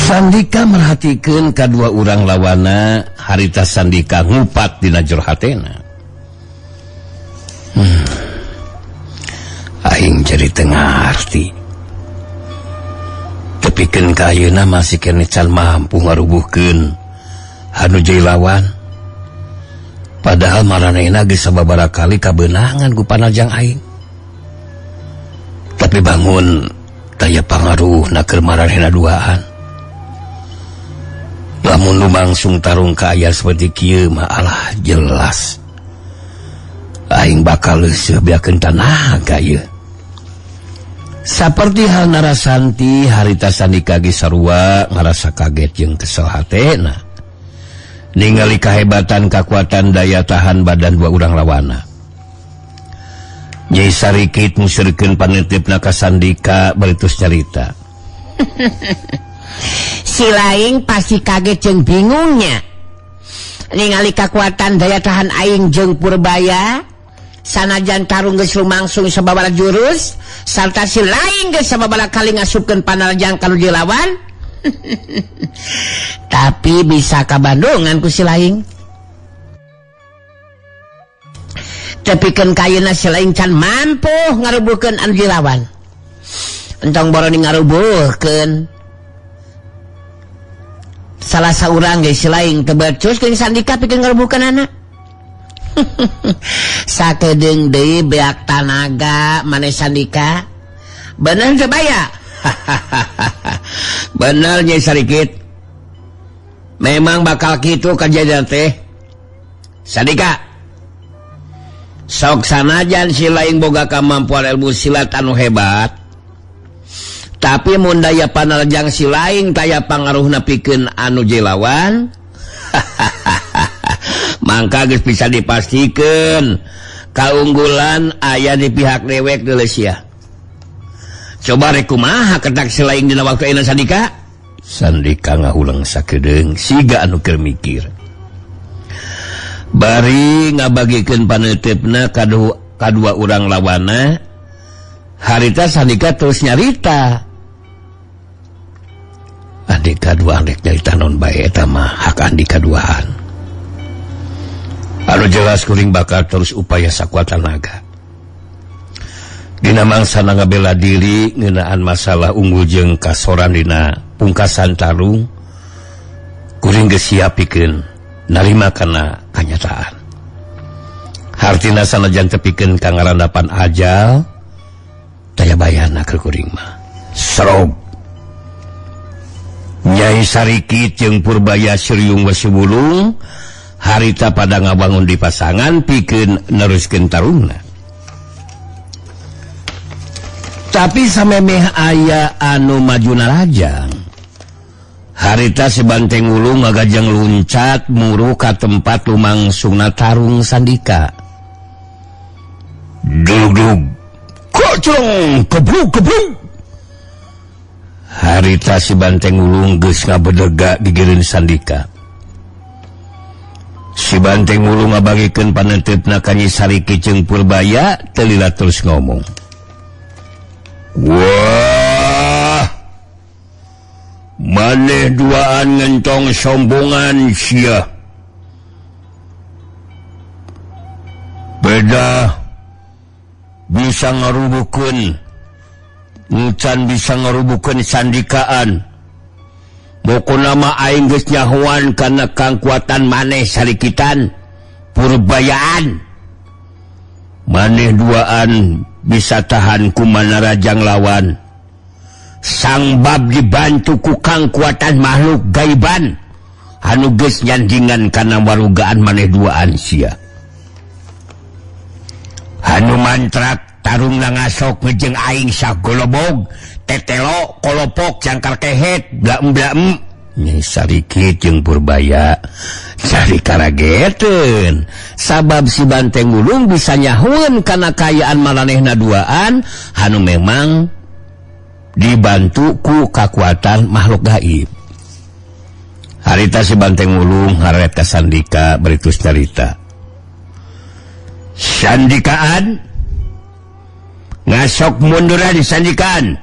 Sandika merhatikan kedua orang lawana harita Sandika ngupat dina jero hatena. Aing jadi tengah arti. Tepikeun ka ayeuna masih kene can mampu ngarubuhkeun anu jadi lawan. Padahal maranehna geus sababaraha kali kabeunangan ku panajang aing. Tapi bangun daya pangaruhna keur maranehna duaan. Lamun lumangsung tarung ka aya seperti kieu mah alah jelas aing bakal leuseuh beakeun tanaga ieu. Saperti hal Narasanti harita Sandika ge sarua ngarasa kaget jeung kesel hatena ningali kahebatan kakuatan daya tahan badan dua urang lawana. Nyai Sarikit musyrikeun panetipna ka Sandika baritus carita. Si Laing pasti kaget jeung bingungnya ningali kekuatan daya tahan aing jeung Purbaya sanajan tarung geus lumangsung sababaraha jurus sarta si Laing geus sababaraha kali ngasupkeun panarjang ka nu dilawan. Tapi bisa kabandungan ku si Laing. Tepikeun kayeuna si Laing can mampu ngarubuhkeun anu dilawan. Entong boroni ngarubuhkeun salah saurang geus si Laing teu becus jeung Sandika pikeun ngarubuhkeun anak. Sakedeung deui beak tanaga maneh Sandika. Bener teu baya? Bener Nyai Sarikit. Memang bakal kitu kajadian teh. Sandika. Sok sanajan si Laing boga kamampuan ilmu silat anu hebat. Tapi mun daya panarjang si Laing taya pangaruhna pikeun anu jelawan. Mangka geus bisa dipastikeun kaunggulan aya di pihak dewek deuleu sia. Coba rek kumaha kedak si Laing dina waktu ayeuna Sandika? Sandika ngahulang sakedeung siga anu keur mikir. Bari ngabagikeun paneuteupeuna kadua urang lawana, harita Sandika terus nyarita. Adik kadua andek nyarita non bae eta mah hak Andika duaan. Anu jelas kuring bakal terus upaya sakuat tenaga. Dina mangsana ngabela diri ngeunaan masalah unggul jeung kasoran dina pungkasan tarung, kuring geus siap pikeun narima kana kanyataan. Hartina sanajan tepikeun ka ngarandapan ajal, daya bayana keur kuring mah. Serog. Nyai Sarikit jeung Purbaya Sriung Wasubulung harita pada ngabangun di pasangan pikeun neruskeun tarungna. Tapi samemeh aya anu majuna lajang. Harita si Banteng Wulung ngagajang luncat muru ka tempat lumangsungna tarung Sandika. Dug-dug, kocong, kebruk. Harita si Banteng Wulung geus ngabedega gigireun Sandika. Si Banteng Wulung ngabagikeun paneuteupeuna ka Nyai Sarikit jeung Purbaya teu lila terus ngomong. Wah, maneh duaan ngentong sombongan sia. Beda bisa ngarubuhkeun, ngucan bisa ngarubuhkeun Sandikaan. Pokona mah aing geus nyahoan kana kangkuatan maneh Sarikitan, Purbayaan. Maneh duaan bisa tahan ku manarajang lawan. Sangbab dibantu ku kangkuatan makhluk gaiban anu geus nyandingan kana warugaan maneh duaan sia. Anu mantrak tarungna ngasok ngejeng aing sagolobog, tetelo, kolopok, cangkar kehet, blaem-blaem. Nyai Sarikit jeung Purbaya cari karageteun sabab si Banteng Wulung bisa nyahueun kana kayaan maranehna duaan anu memang dibantu ku kakuatan makhluk gaib. Harita si Banteng Wulung hareta Sandika beritus carita. Sandikaan ngasok munduran Sandikaan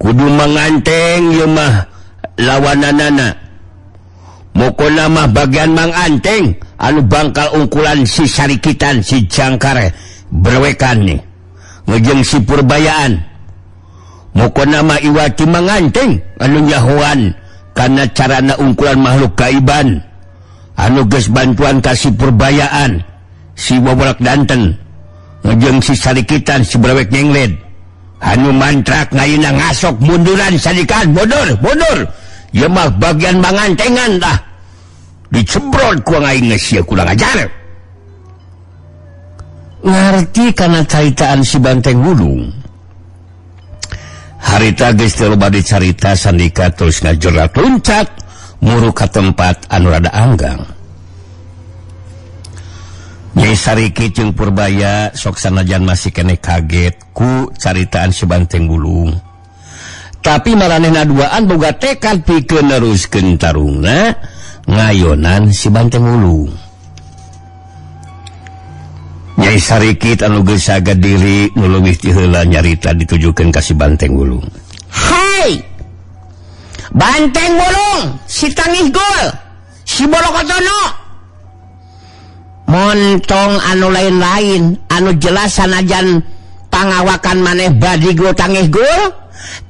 kudu manganteng ieu mah lawananana mukona mah bagian Mang Anteng anu bangkal ungkulan si sarikitan si Jangkar berwekan nih ngejeng si Purbayaan mukona mah iwati Mang Anteng anu nyahuan karena carana ungkulan makhluk gaiban anu geus bantuan ka si Purbayaan si Wabolak Danten ngejeng si sarikitan si berwek nyengled anu mantrak ngayuna ngasok munduran sadikan mundur ya mah bagian Mang Antengan dah dicebrot ku aing geus kurang ajar ngarti kana caritaan si Banteng Wulung harita geus teu loba dicarita sandika terus ngajerat loncat muru ka tempat anu rada anggang Nyai Sarikit jeung Purbaya sok sanajan masih kene kaget ku caritaan si Banteng Wulung tapi maranehna duaan boga tekad pikeun neruskeun tarungna ngayonan si Banteng Wulung. Nyai Sarikit anu geus saged diri nu leuwih ti heula nyarita ditujukeun ka si Banteng Wulung. Hai Banteng Wulung, si Tangih Gul, si Bolokotono, montong anu lain-lain anu jelas sanajan pangawakan maneh badi Gul Tangih Gul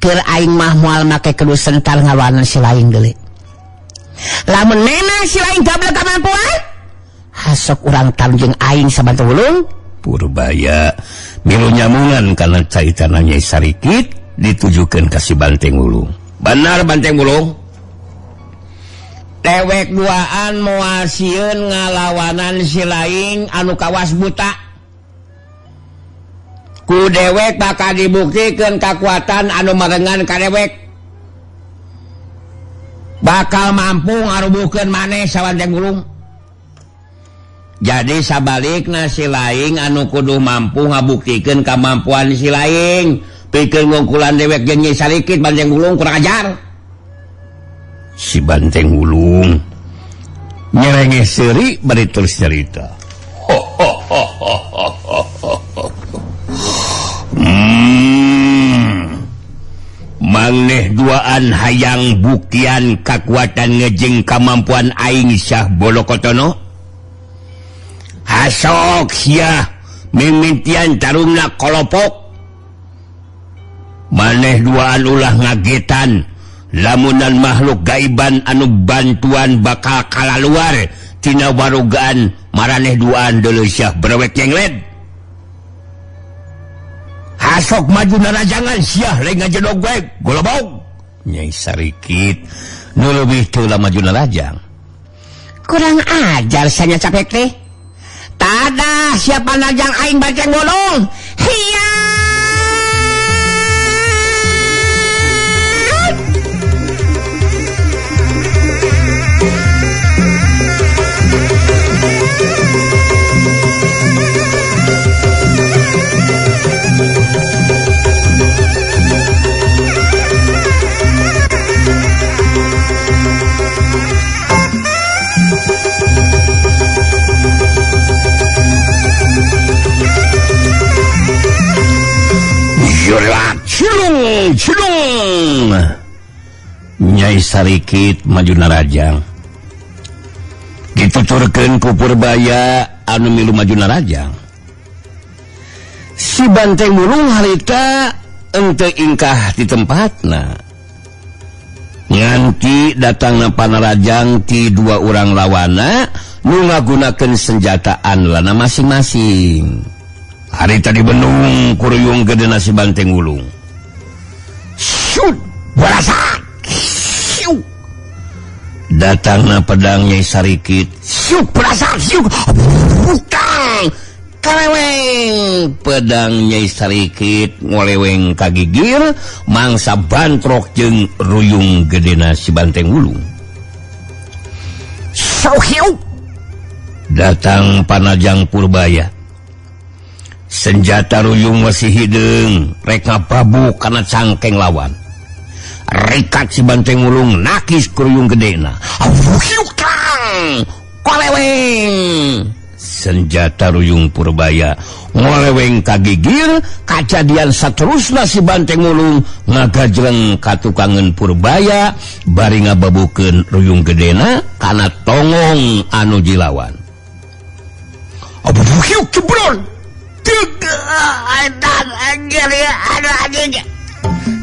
keur aing mah moal make kudu sentar ngalawanan si lain geuleuh. Lamun nena si lain gablek kamampuan hasok urang tanjung aing sa Banteng Wulung. Purbaya milu nyamungan kana caitan Nyai Sarikit ditujukeun ka si Banteng Wulung. Benar Banteng Wulung dewek duaan moal sieun ngalawanan si lain anu kawas buta ku dewek bakal dibuktikeun kakuatan anu marengan ka dewek bakal mampu ngarubuhkeun maneh sa Banteng Wulung. Jadi sabalikna si laing anu kudu mampu ngabuktikeun kamampuan si laing pikeun ngungkulan dewek jeung Nyai Sarikit Banteng Wulung kurang ajar. Si Banteng Wulung nyerengeh seuri bari terus cerita. Maneh duaan hayang buktian kakuatan ngejeng kamampuan aing Syah Bolokotono. Hasok sia mimintian tarungna kolopok. Maneh duaan ulah ngagetan lamunan makhluk gaiban anu bantuan bakal kalaluar tina warugaan maraneh duaan deuleu Syah berwek nyengled. Hasok maju narajangan Syah lain ngajedog we golobog. Nyai Sarikit nu leuwih teu maju narajang. Kurang ajar sanya capek teh. Tada siapa najang aing Banteng Wulung. Hiya. Cilung Nyai Sarikit maju narajang dituturkeun ku Purbaya anu milu maju narajang. Si Banteng Wulung harita ente ingkah di tempatna nganti datangna panarajang ti dua urang lawana nu ngagunakeun senjataan lana masing-masing. Harita dibenung kuruyung gedena si Banteng Wulung. Syut barasak. Syut. Datangna pedang Nyai Sarikit. Syut barasak. Syut. Bukang. Kaleweng pedang Nyai Sarikit ngoleweng kagigir mangsa bantrok jeung ruyung gedena si Banteng Wulung. Syuhiu. Datang panajang Purbaya. Senjata ruyung masih hideung rek ngababuk kana cangkeng lawan. Rikat si Banteng Wulung nakis ku ruyung gedena. Syukang. Koleweng. senjata ruyung Purbaya ngoleweng kagigir. Kajadian saterusna si Banteng Mulung ngagajreng katukangan Purbaya bari ngababukeun ruyung gedena kana tongong anu jilawan. Abu hiuk cebrol tiga edan anjir ya ada anjing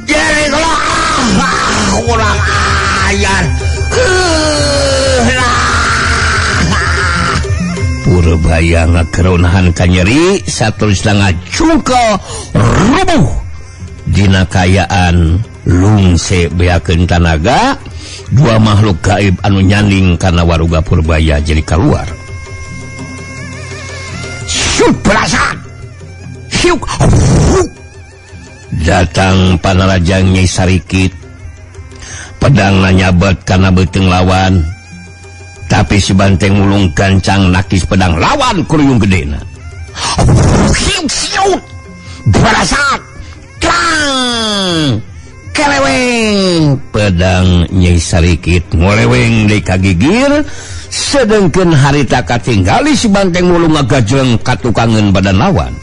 jadi kalau kurang ajar Purbaya ngakeronahan kanyeri saterusna ngacungkel rubuh dina kayaan lungse beakeun tanaga. Dua makhluk gaib anu nyaning kana waruga Purbaya jadi keluar. Syuk berasan syuk datang Panarajang Nyai Sarikit. Pedang nyabat kana beuteung lawan. Tapi si Banteng Mulung gancang nakis pedang lawan ku ruyung gedena. Syuk syuk berasan tang keleweng pedang Nyai Sarikit ngoleweng deui kagigir. Sedengkeun harita katinggali si Banteng Mulung ngagajreng katukangan badan lawan.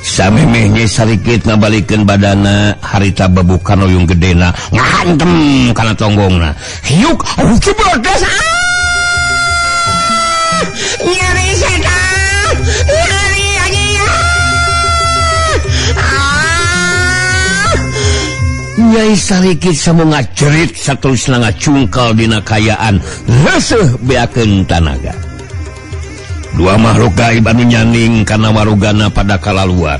Samemeh Nyai Sarikit ngabalikeun badana harita babukan ruyung gedena ngahantem kana tonggongna. Hiuk cibrot desa. Nyeri setan. Nyeri anjing. Nyai Sarikit samu ngajerit saterusna ngacungkal dina kayaan leuseuh beakeun tanaga. Dua makhluk gaib anu nyaning kana warugana pada kalaluar.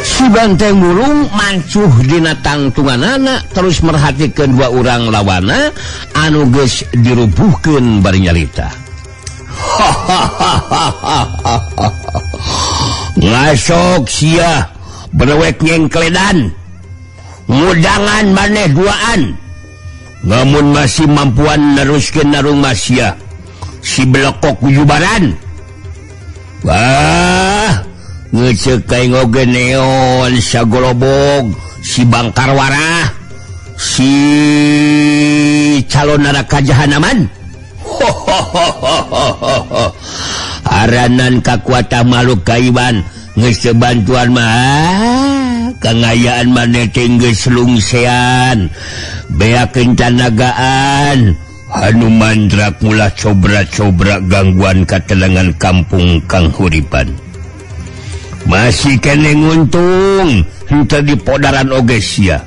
Si Banteng Mulung mancuh dina tangtunganana terus merhatikeun dua urang lawana anu geus dirubuhkeun bari nyarita. Ngasok sia berewek nyengkledan mudangan maneh duaan namun masih mampuan neruskeun narung masya si belekok ujubaran. Wah ngecekai ngogeneon sagolobog si Bangkarwara si calon neraka jahanaman. Aranan kakuatan makhluk gaiban geus bantuan mah kangayaan maneh teh geus lungsean beakeun tanagaan anu mandrak mulah cobra-cobra gangguan katelangan kampung kang huripan. Masih kene nguntung henteu dipodaran oge sia.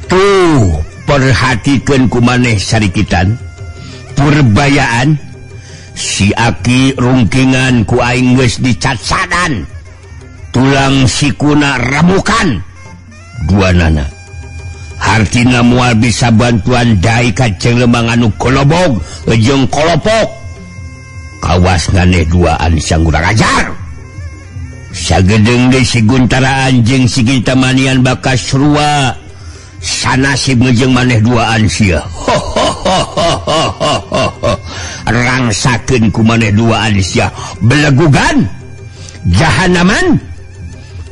Tuh perhatikeun ku maneh Sarikitan Purbayaan si Aki rungkingan ku aing geus dicatsadan. Tulang sikuna ramukan duanana. Hartina moal bisa bantuan dai ka Lemang anu kolobog jeung kolopok. Kawas nganeh duaan sang urang ajar. Sagedeng deui si Guntaraan jeung si Gintamanian bakas rua. Sanasib jeung maneh duaan sia. Rangsakeun ku maneh duaan sia belegugan jahanaman.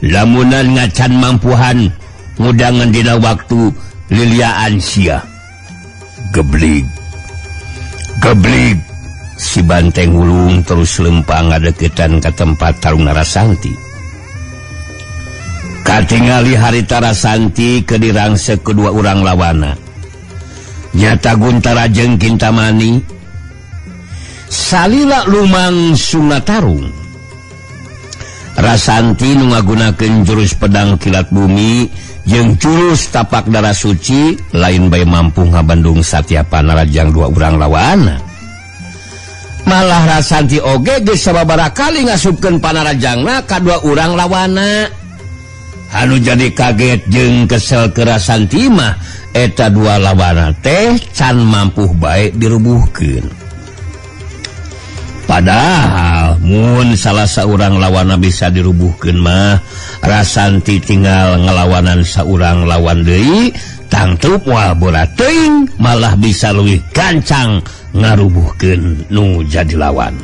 Lamunan ngacan mampuhan ngudangan dina waktu liliaan sia. Geblig si Banteng Mulung terus lempang ngadeukeutan ka tempat tarung Narasanti. Katingali harita Rasanti ke dirangseuk kedua urang lawana. Nyata Guntara jeung Kintamani salila lumangsung tarung. Rasanti nu ngagunakeun jurus pedang kilat bumi jeung jurus tapak darah suci lain bae mampu ngabandung Satya Panarajang dua urang lawana. Malah Rasanti oge geus sababaraha kali ngasupkeun Panarajangna ka dua urang lawana. Anu jadi kaget jeung kesel ke Rasanti mah eta dua lawana teh can mampu bae dirubuhkeun. Padahal mun salah saurang lawana bisa dirubuhkeun mah Rasanti tinggal ngelawanan saurang lawan deui tangteup moal bola teuing malah bisa leuwih gancang ngarubuhkeun nu jadi lawan.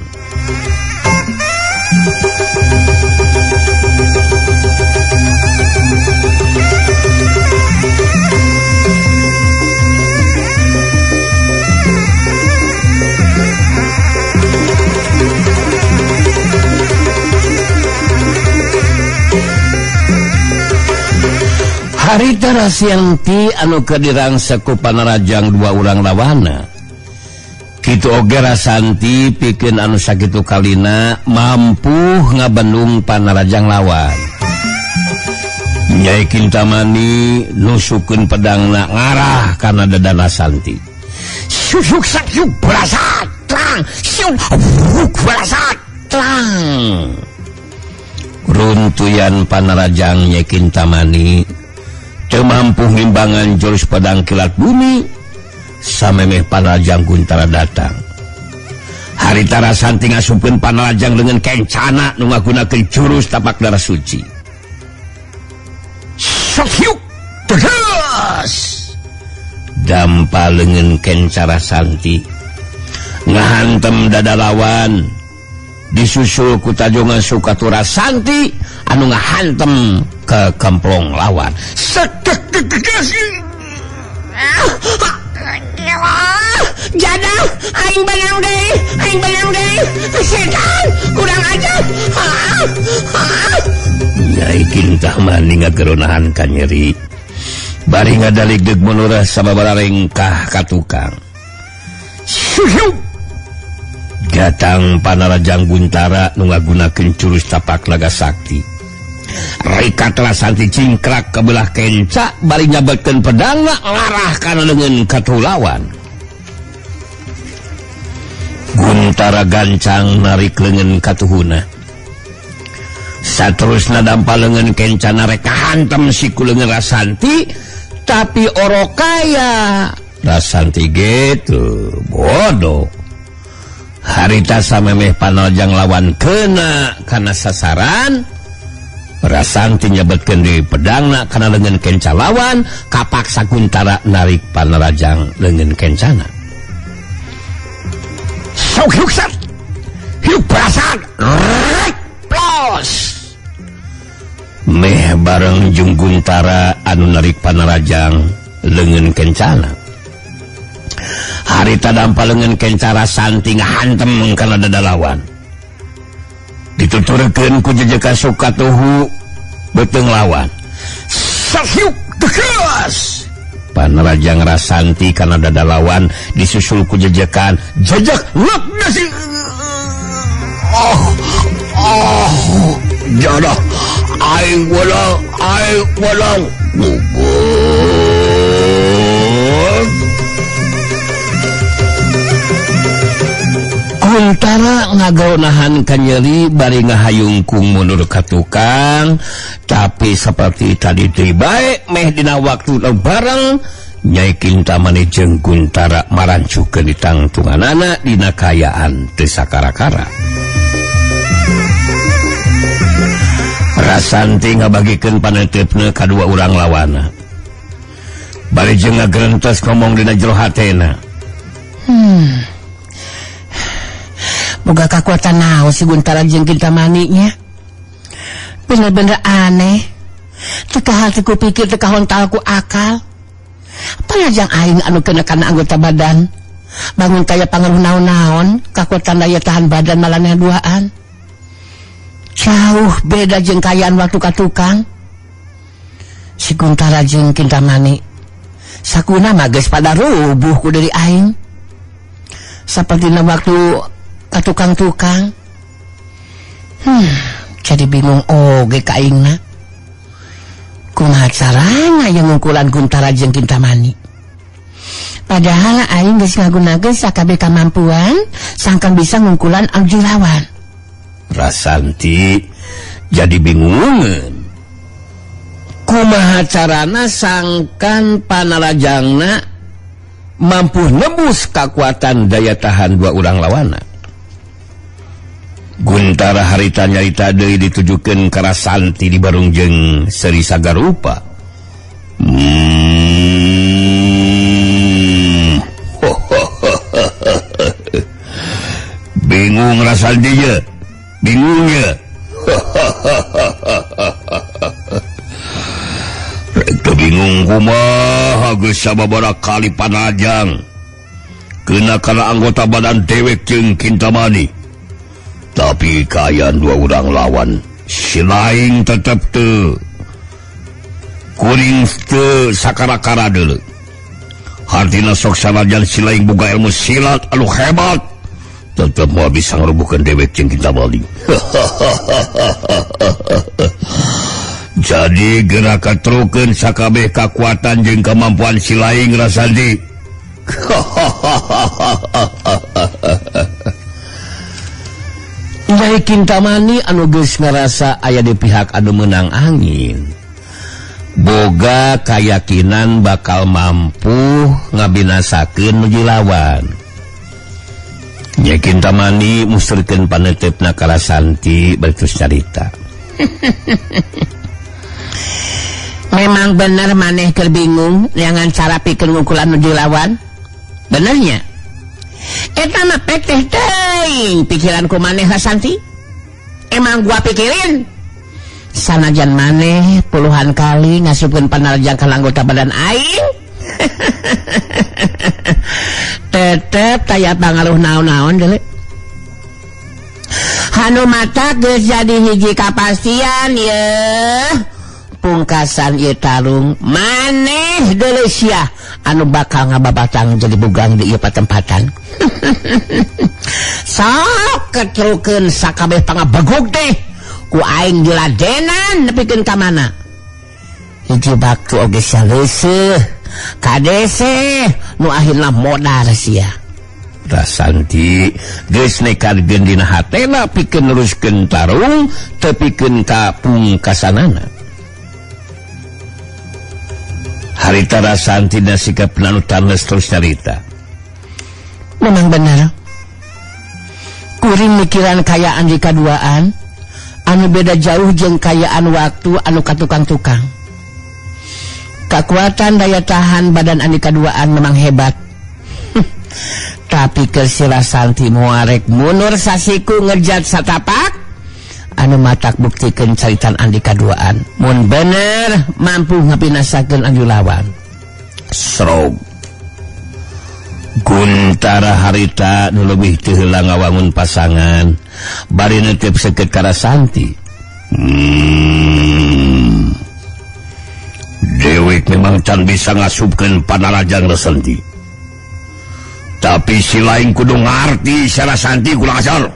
harita Rasyanti anu kedirangsa ku Panarajang dua urang lawana kitu oge Rasanti pikeun anu sakitu kalina mampu ngabendung Panarajang lawan. Nyai Kintamani nusukeun pedangna ngarah kana dadana Santi. Susuk sakyuk berasat trang, syuk berasat trang. Runtuyan Panarajang Nyai Kintamani teu mampu ngimbangan jurus pedang kilat bumi samemeh Panarajang Guntara datang. Harita Rasanti ngasupkeun Panarajang dengan kencana nu ngagunakeun jurus tapak darah suci. Sakyuk tegas dampalengeun kencara Santi ngahantem dada lawan disusul ku tajongan Sukatura Santi anu ngahantem ke kemplong lawan. Jadah aing benang deui setan kurang ajar. Nyai Kintamani ngageronahan ka nyeri bari ngadaligdeug menurah sababaraha rengkah ka tukang. Gatang Panarajang Guntara nu ngagunakeun jurus tapak naga sakti. Rikat Rasanti cingkrak ke belah kenca bari nyabetkeun pedangna ngarah kana leungeun katulawan. Guntara gancang narik leungeun katuhuna. Saterusna dampaleungeun kencana rek kahantem siku leungeun Rasanti tapi orokaya Rasanti gitu bodoh. Harita samemeh Panarajang lawan kena kana sasaran Rasanti nyabetkeun di pedangna kana leungeun kenca lawan kapaksa Guntara narik Panarajang leungeun kencana. Sok hiuksat hiuk berasan plos meh bareng jeung Guntara anu narik Panarajang leungeun kencana. Harita dampaleungeun kenca Rasanti ngahantem kana dada lawan. Dituturkeun ku jejeka Sukatuhu beuteung lawan. Sakyuk tegas Panarajang Rasanti kana dada lawan disusul ku jejekan jejak lek nasi. Jadah aing walang Guntara ngagaonahan ka nyeri bari ngahayungkung mundur ka tukang tapi seperti tadi teu bae meh dina waktu bareng Nyai Kintamani jeung Guntara marancukeun di tangtunganana dina kayaan teu sakara-kara. Rasanti ngabagikeun paneuteupeuna ka dua urang lawana. Bari jeung ngagerentos ngomong dina jero hatena. Boga kakuatan naon si Guntara jeung Kintamani nya. Bener-bener aneh. Teu kahal ku pikir teu kahontal ku akal. Panajang aing anu kena kana anggota badan. Bangun kaya pangaruh naon-naon, kakuatan daya tahan badan malaneh duaan. Jauh beda jeung kayaan waktu ka tukang. Si Guntara jeung Kintamani sakuna mah geus pada rubuh ku deuri aing. Sapertina waktu ka tukang-tukang. Jadi bingung oge ka aingna. Kumaha carana yang ngungkulan Guntara jeung Kintamani. Padahal aing geus ngagunakeun sakabeh kamampuan sangkan bisa ngungkulan anu lawan. Rasanti jadi bingungeun. Kumaha carana sangkan Panarajangna mampu nembus kekuatan daya tahan dua urang lawana. Guntara harita nyarita deui ditujukeun ka Rasanti di barung jeung Seri Sagarupa. Bingung Rasanti ye, bingung ye. Rek bingung kumaha geus sababaraha kali Panarajang keuna kana anggota badan dewek jeung Kintamani. Tapi kayaan dua urang lawan si laing tetep teu kuring teu sakara-kara deuleu. Hartina sok sanajan si laing boga ilmu silat anu hebat, tetep moal bisa ngrubuhkeun dewek jeung Kinta Mani. Jadi geura katrukeun sakabeh kakuatan jeung kemampuan si laing Rasandi. Nyai Kinta Mani anu geus ngarasa aya di pihak anu meunang angin, boga kayakinan bakal mampu ngabinasakeun nuju lawan. Nyai Kinta Mani musrikeun paneutepna ka Rasanti baritus carita. Memang bener maneh keur bingung dengan cara pikir ngukulan nuju lawan. Benernya eta mah peteh teuing pikiranku maneh Rasanti. Emang gua pikirin sanajan maneh puluhan kali ngasupkeun panalajang ka anggota badan aing, tetep taya pangaruh naon-naon deuleu. Hanu mata geus jadi hiji kapastian ye. Pungkasan ieu tarung maneh deuleu sia anu bakal ngababatang jadi bugang di ieu patempatan. Sok ketrukeun sakabeh pangabegog deh ku aing diladenan nepikeun ka mana. Hiji baktu oge saleuseeh kadese nu akhirna modal sia. Rasanti geus nekadkeun dina hatena pikeun neruskeun tarung teu pikeun ka pungkasanana. Harita Rasanti dan sikap anu tandes terus cerita. Memang benar. Kuring mikiran kayaan di kaduaan anu beda jauh jeung kayaan waktu anu katukang-tukang. Kekuatan daya tahan badan anu kaduaan memang hebat. Tapi keur si Rasanti muarek munur sasiku ngejat satapak anu matak buktikeun caritan andi kaduaan mun bener mampu ngabinasakeun anu lawan. Srog Guntara harita nu leuwih teu heula ngawangun pasangan bari neuteup seukeut ka Rasanti. Dewek memang can bisa ngasupkeun panalajang Rasanti. Tapi si lain kudu ngarti si Rasanti kurang ajar.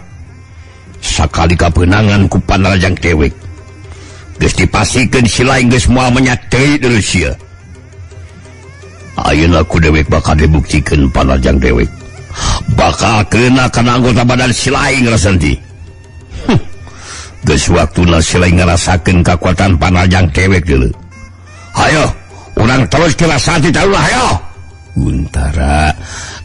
Sakali kapeunangan ku panalajang dewek geus dipasikeun si lain geus moal menyatei deuleu sia. Ayeuna ku dewek bakal dibuktikeun panalajang dewek bakal keuna kana anggota badan si lain Rasanti. Geus waktuna si lain ngarasakeun kakuatan panalajang dewek deuleu. Hayo urang terus ke Rasanti tarulah hayo. Guntara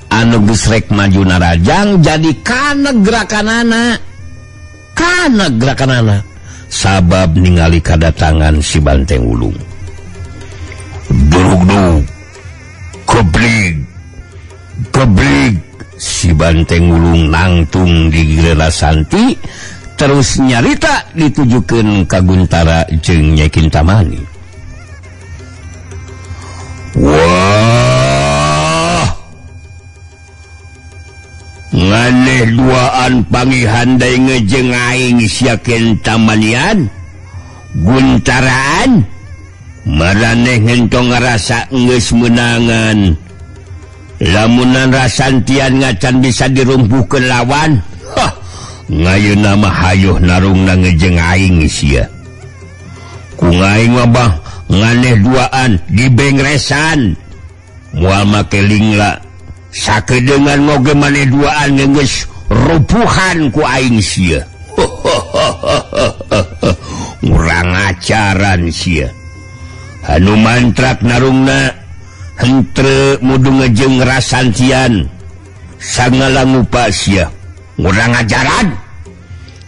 anu geus rek maju narajang jadi kana gerakanana sabab ningali kadatangan si Banteng Ulung. Durug-durug keblig si Banteng Ulung nangtung di gila Rasanti terus nyarita ditujukeun ka Guntara jeung Nyai Kinta Mani. Wah, nganeh duaan pangihandai ngejeng aing sia Kinta Manian Guntaraan maraneh ngentong ngarasa geus menangan lamunan Rasantian ngacan bisa dirumpuhkeun lawan. Ngayeuna mah hayuh narungna ngejeng aing sia ku aing mah nganeh duaan dibengresan moal make lingla sakedeungan moge maneh duaan geus rupuhan ku aing sia. Urang acaran sia anu mantrak narungna hentre mudu ngejeng Rasantian sangalangupa sia urang ajaran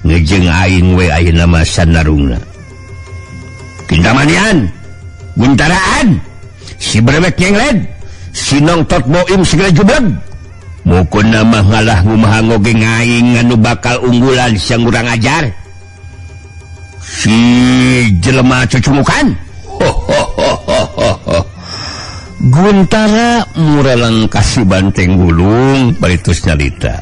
ngejeng aing we ayeuna mah sanarungna. Kinta Manian Guntaraan si brewek nyengled si nongtot boim segala jubleg mukuna mah ngalah ngumaha ngoge ngaing anu bakal unggulan siang urang ajar si jelema cucumukan. Guntara murelang kasih Banteng Ulung baritus nyarita.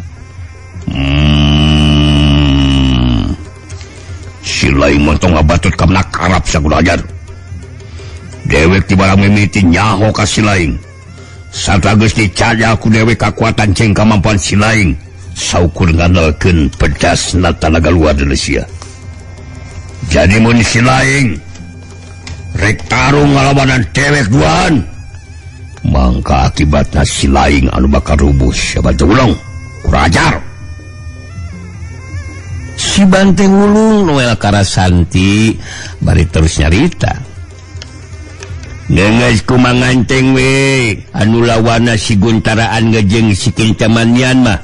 Si lain montong ngabatut kamna karap sakudu ajar. dewek di barang mimiti nyaho ka si laing. Satrageus dicaja ku dewek kakuatan jeung kamampuan si laing. Saukur ngandalkeun pedasna tanaga luar Indonesia. Jadi mun si laing rek tarung ngalawanan dewek duaan, mangka akibatna si laing anu bakal rubuh sabatu ulung kurajar. Si Banteng Wulung Noel Karasanti bari terus nyarita. Ngeungeus kumaha nganteng we anu lawana si Guntaraan ngejeng si Kintamanian mah.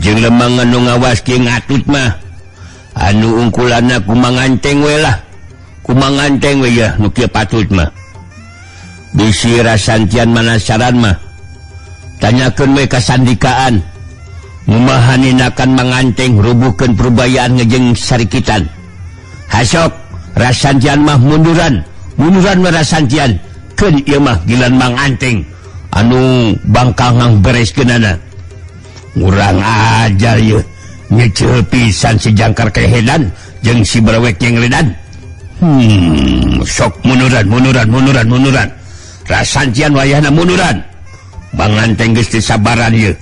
Jeung lemang anu ngawas ki ngatut mah anu ungkulanna kumaha nganteng we lah. Kumaha nganteng we ya nu kieu patut mah. Bisi Rasantian manasaran mah tanyakeun we ka sandikaan. Kumaha ninakan manganteng rubuhkeun perubayaan ngejeng sarikitan. Hasok Rasantian mah munduran we Rasantian keun ieu mah gilan manganteng anu bangkangang bereskeunana. Urang ajar ieu nyeceul pisan si jangkar kehedan jeung si brewek nyengledan. Sok munduran. Rasantian wayahna munduran. Manganteng geus teu sabaran ieu.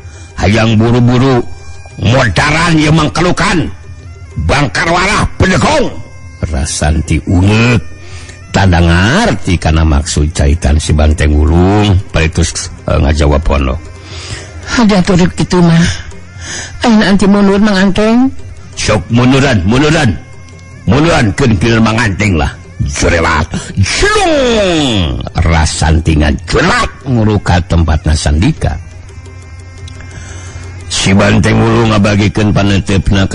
Hayang buru-buru modaran ieu mangkelukan. Bangkar warah pendekong. Rasanti ungeuk tanda ngarti kana maksud caitan si Banteng Wulung paritus ngajawab pono. Ada turut kitu mah. Ayeuna anti mundur manganteng. Sok munduran keun kieu manganteng lah. Jerelat. Jlung. Rasanti ngajelat nguruka tempatna sandika. Si Banteng Wulung ngabagikeun paneuteupeuna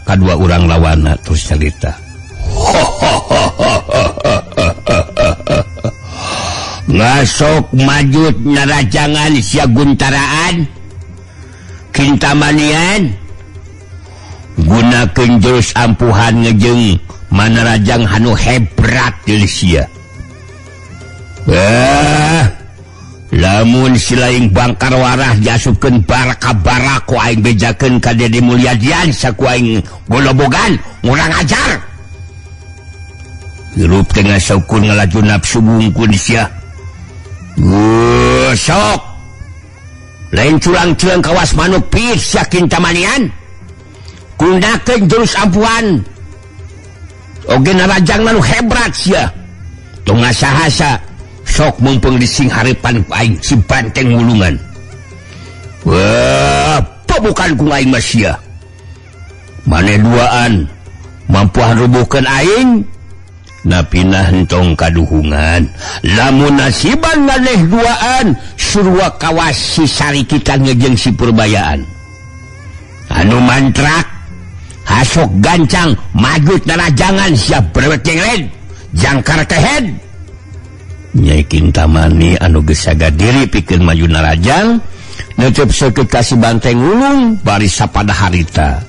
kadua urang lawanna terus cerita. Ngasok majut narajangan sia Guntaraan Kintamanian gunakeun jurus ampuhan ngejeng manarajang hanu hebrat deui sia. Lamun si laing bangkar warah diasupkeun barak ku aing bejakeun ka Dede Mulyadian saku aing golobogan ngurang ajar. Hirup tengah saukur ngalaju nafsu bungkun sia. Sok lain curang-curang kawas manuk pis sia Kintamanian gunakeun jurus ampuhan oge narajang nu hebrat sia. Tong ngasa-hasa sok mumpung dising harapan ku aing si Banteng Wulungan. Wah, pabukan ku aing mah sia. Mane duaan mampuhan rubuhkeun aing napina hentong kaduhungan. Lamun nasiban maneh duaan surwa kawas si sarikitan ngejeng si Purbayaan. Anu mantrak hasok gancang majut narajangan siap brewek yengled jangkar kehed. Nyai Kintamani anu geus saga diri pikeun maju narajang neuteupseun ka si Banteng Wulung bari sapada harita.